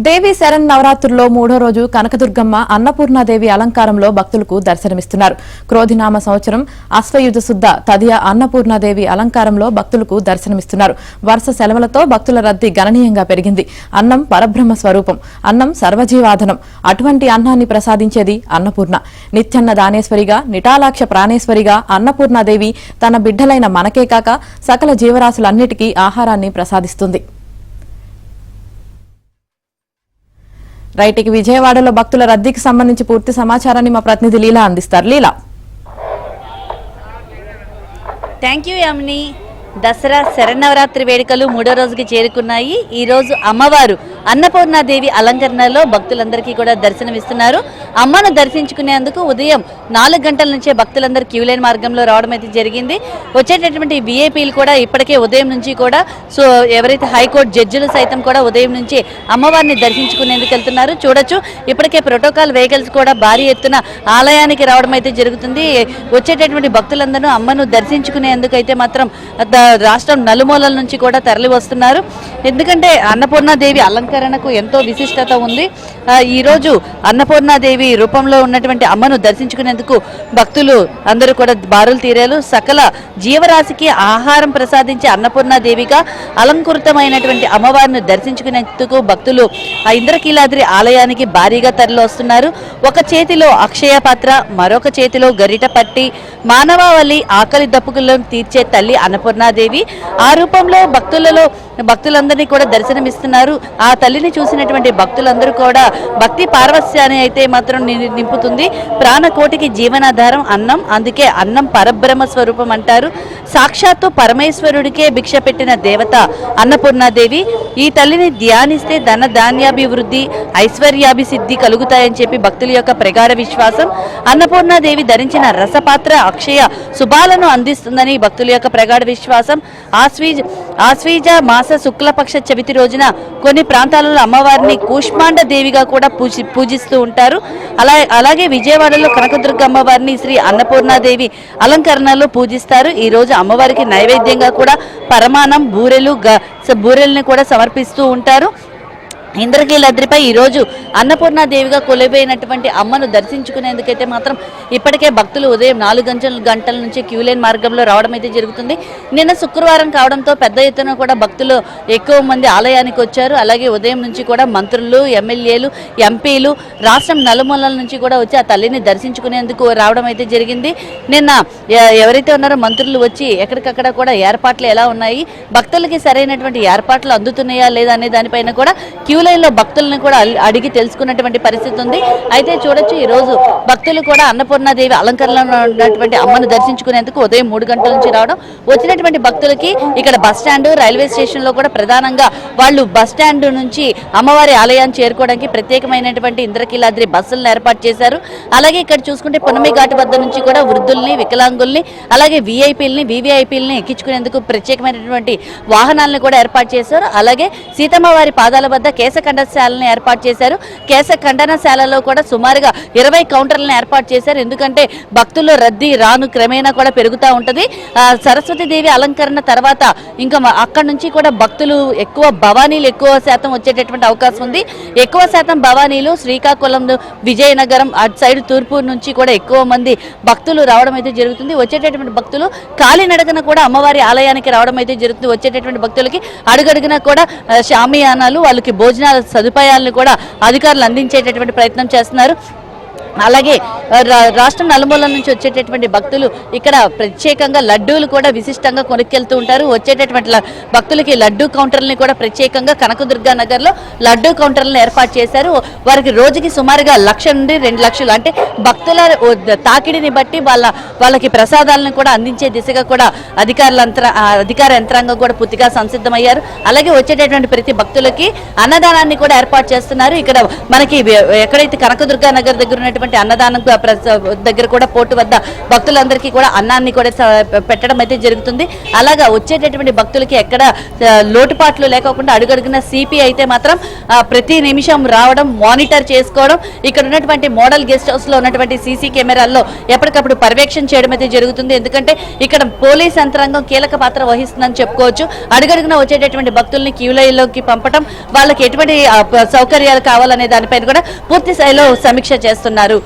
దేవి శరణ్ నవరాత్రుల్లో మూడో రోజు కనకదుర్గమ్మ అన్నపూర్ణాదేవి అలంకారంలో భక్తులకు దర్శనమిస్తున్నారు. క్రోధినామ సంవత్సరం అశ్వయుజ శుద్ధ తదియ అన్నపూర్ణాదేవి అలంకారంలో భక్తులకు దర్శనమిస్తున్నారు. వరుస సెలవులతో భక్తుల రద్దీ గణనీయంగా పెరిగింది. అన్నం పరబ్రహ్మ స్వరూపం, అన్నం సర్వజీవాధనం. అటువంటి అన్నాన్ని ప్రసాదించేది అన్నపూర్ణ. నిత్యన్న దానేశ్వరిగా, నిటాలాక్ష ప్రాణేశ్వరిగా అన్నపూర్ణాదేవి తన బిడ్డలైన మనకే కాక సకల జీవరాశులన్నిటికీ ఆహారాన్ని ప్రసాదిస్తుంది. రైట్కి విజయవాడలో భక్తుల రద్దీకి సంబంధించి పూర్తి సమాచారాన్ని మా ప్రతినిధి లీలా అందిస్తారు. లీలా. Thank you Yamini. దసరా శరన్నవరాత్రి వేడుకలు మూడో రోజుకి చేరుకున్నాయి. ఈ రోజు అమ్మవారు అన్నపూర్ణాదేవి అలంకరణలో భక్తులందరికీ కూడా దర్శనమిస్తున్నారు. అమ్మను దర్శించుకునేందుకు ఉదయం 4 గంటల నుంచే భక్తులందరూ క్యూ లైన్ మార్గంలో రావడం అయితే జరిగింది. వచ్చేటటువంటి విఐపీలు కూడా ఇప్పటికే ఉదయం నుంచి కూడా ఎవరైతే హైకోర్టు జడ్జిలు సైతం కూడా ఉదయం నుంచి అమ్మవారిని దర్శించుకునేందుకు వెళ్తున్నారు. చూడొచ్చు, ఇప్పటికే ప్రోటోకాల్ వెహికల్స్ కూడా భారీ ఎత్తున ఆలయానికి రావడం అయితే జరుగుతుంది. వచ్చేటటువంటి భక్తులందరూ అమ్మను దర్శించుకునేందుకు అయితే మాత్రం రాష్ట్రం నలుమూలల నుంచి కూడా తరలి వస్తున్నారు. ఎందుకంటే అన్నపూర్ణాదేవి అలంకరణకు ఎంతో విశిష్టత ఉంది. ఈరోజు అన్నపూర్ణాదేవి రూపంలో ఉన్నటువంటి అమ్మను దర్శించుకునేందుకు భక్తులు అందరూ కూడా బారులు తీరారు. సకల జీవరాశికి ఆహారం ప్రసాదించే అన్నపూర్ణాదేవిగా అలంకృతమైనటువంటి అమ్మవారిని దర్శించుకునేందుకు భక్తులు ఇంద్రకీలాద్రి ఆలయానికి భారీగా తరలి వస్తున్నారు. ఒక చేతిలో అక్షయ పాత్ర, మరొక చేతిలో గరిట పట్టి మానవాళి ఆకలి దప్పుకులను తీర్చే తల్లి అన్నపూర్ణాదేవి. ఆ రూపంలో భక్తులందరినీ కూడా దర్శనమిస్తున్నారు. ఆ తల్లిని చూసినటువంటి భక్తులందరూ కూడా భక్తి పార్వస్యాన్ని అయితే మాత్రం నింపుతుంది. ప్రాణకోటికి జీవనాధారం అన్నం, అందుకే అన్నం పరబ్రహ్మ స్వరూపం అంటారు. సాక్షాత్తు పరమేశ్వరుడికే భిక్ష పెట్టిన దేవత అన్నపూర్ణాదేవి. ఈ తల్లిని ధ్యానిస్తే ధన ధాన్యాభివృద్ధి, ఐశ్వర్యాభిసిద్ధి కలుగుతాయని చెప్పి భక్తుల యొక్క ప్రగాఢ విశ్వాసం. అన్నపూర్ణాదేవి ధరించిన రసపాత్ర అక్షయ శుభాలను అందిస్తుందని భక్తుల యొక్క ప్రగాఢ విశ్వాసం. ఆశ్వీజ మాస శుక్లపక్ష చవితి రోజున కొన్ని ప్రాంతాలలో అమ్మవారిని కూష్మాండ దేవిగా కూడా పూజిస్తూ ఉంటారు. అలాగే విజయవాడలో కనకదుర్గ అమ్మవారిని శ్రీ అన్నపూర్ణాదేవి అలంకరణలో పూజిస్తారు. ఈ రోజు అమ్మవారికి నైవేద్యంగా కూడా పరమాన్నం, బూరెల్ని కూడా సమర్పిస్తూ ఉంటారు. ఇంద్రకీలాద్రిపై ఈరోజు అన్నపూర్ణాదేవిగా కొలువైనటువంటి అమ్మను దర్శించుకునేందుకైతే మాత్రం ఇప్పటికే భక్తులు ఉదయం 4 గంటల నుంచి క్యూ లైన్ మార్గంలో రావడం అయితే జరుగుతుంది. నిన్న శుక్రవారం కావడంతో పెద్ద ఎత్తున కూడా భక్తులు ఎక్కువ మంది ఆలయానికి వచ్చారు. అలాగే ఉదయం నుంచి కూడా మంత్రులు, ఎమ్మెల్యేలు, ఎంపీలు రాష్ట్రం నలుమూలల నుంచి కూడా వచ్చి ఆ తల్లిని దర్శించుకునేందుకు రావడం అయితే జరిగింది. నిన్న ఎవరైతే ఉన్నారో మంత్రులు వచ్చి ఎక్కడికక్కడ కూడా ఏర్పాట్లు ఎలా ఉన్నాయి, భక్తులకి సరైనటువంటి ఏర్పాట్లు అందుతున్నాయా లేదా అనే దానిపైన కూడా క్యూ లైన్లో భక్తులను కూడా అడిగి తెలుసుకున్నటువంటి పరిస్థితి ఉంది. అయితే చూడొచ్చు, ఈ రోజు భక్తులు కూడా అన్నపూర్ణాదేవి అలంకరణలో ఉన్నటువంటి అమ్మను దర్శించుకునేందుకు ఉదయం 3 గంటల నుంచి రావడం. వచ్చినటువంటి భక్తులకి ఇక్కడ బస్ స్టాండ్, రైల్వే స్టేషన్ లో కూడా ప్రధానంగా వాళ్ళు బస్ స్టాండ్ నుంచి అమ్మవారి ఆలయాన్ని చేరుకోవడానికి ప్రత్యేకమైనటువంటి ఇంద్రకీలాద్రి బస్సులను ఏర్పాటు చేశారు. అలాగే ఇక్కడ చూసుకుంటే పున్నమి ఘాట్ వద్ద నుంచి కూడా వృద్ధుల్ని, వికలాంగుల్ని, అలాగే విఐపీలని, వివిఐపీలని ఎక్కించుకునేందుకు ప్రత్యేకమైనటువంటి వాహనాలను కూడా ఏర్పాటు చేశారు. అలాగే సీతమ్మవారి పాదాల వద్ద కేశఖండశాలను ఏర్పాటు చేశారు. కేశఖండనశాలలో కూడా సుమారుగా 20 కౌంటర్లను ఏర్పాటు చేశారు. ఎందుకంటే భక్తుల రద్దీ రాను క్రమేణా కూడా పెరుగుతూ ఉంటుంది. సరస్వతీదేవి అలంకరణ తర్వాత ఇంకా అక్కడి నుంచి కూడా భక్తులు భవానీలు ఎక్కువ శాతం వచ్చేటటువంటి అవకాశం ఉంది. ఎక్కువ శాతం భవానీలు శ్రీకాకుళం, విజయనగరం అటు సైడ్ తూర్పు నుంచి కూడా ఎక్కువ మంది భక్తులు రావడం అయితే జరుగుతుంది. వచ్చేటటువంటి భక్తులు కాలినడకన కూడా అమ్మవారి ఆలయానికి రావడం అయితే జరుగుతుంది. వచ్చేటటువంటి భక్తులకి అడుగడుగునా కూడా షామియానాలు, వాళ్ళకి భోజనాల సదుపాయాలను కూడా అధికారులు అందించేటటువంటి ప్రయత్నం చేస్తున్నారు. అలాగే రాష్ట్రం నలుమూలల నుంచి వచ్చేటటువంటి భక్తులు ఇక్కడ ప్రత్యేకంగా లడ్డూలు కూడా విశిష్టంగా కొనుక్కెళ్తూ ఉంటారు. వచ్చేటటువంటి భక్తులకి లడ్డూ కౌంటర్లని కూడా ప్రత్యేకంగా కనకదుర్గా నగర్లో లడ్డూ కౌంటర్లను ఏర్పాటు చేశారు. వారికి రోజుకి సుమారుగా 1,00,000 నుండి 2 లక్షలు, అంటే భక్తుల తాకిడిని బట్టి వాళ్ళకి ప్రసాదాలను కూడా అందించే దిశగా కూడా అధికార యంత్రాంగం కూడా పూర్తిగా సంసిద్ధమయ్యారు. అలాగే వచ్చేటటువంటి ప్రతి భక్తులకి అన్నదానాన్ని కూడా ఏర్పాటు చేస్తున్నారు. ఇక్కడ మనకి ఎక్కడైతే కనకదుర్గా నగర్ దగ్గర ఉన్నటువంటి జరుగుతున్నటువంటి అన్నదానం దగ్గర కూడా పోర్టు వద్ద భక్తులందరికీ కూడా అన్నాన్ని కూడా పెట్టడం అయితే జరుగుతుంది. అలాగా వచ్చేటటువంటి భక్తులకి ఎక్కడ లోటుపాట్లు లేకోకుండా అడుగడుగున సిపి అయితే మాత్రం ప్రతి నిమిషం రావడం, మానిటర్ చేసుకోవడం, ఇక్కడ ఉన్నటువంటి మోడల్ గెస్ట్ హౌస్ లో ఉన్నటువంటి సీసీ కెమెరాల్లో ఎప్పటికప్పుడు పర్యవేక్షణ చేయడం అయితే జరుగుతుంది. ఎందుకంటే ఇక్కడ పోలీస్ యంత్రాంగం కీలక పాత్ర వహిస్తుందని చెప్పుకోవచ్చు. అడుగడుగున వచ్చేటటువంటి భక్తుల్ని క్యూ లైన్లోకి పంపడం, వాళ్ళకి ఎటువంటి సౌకర్యాలు కావాలనే దానిపైన కూడా పూర్తి స్థాయిలో సమీక్ష చేస్తున్నారు.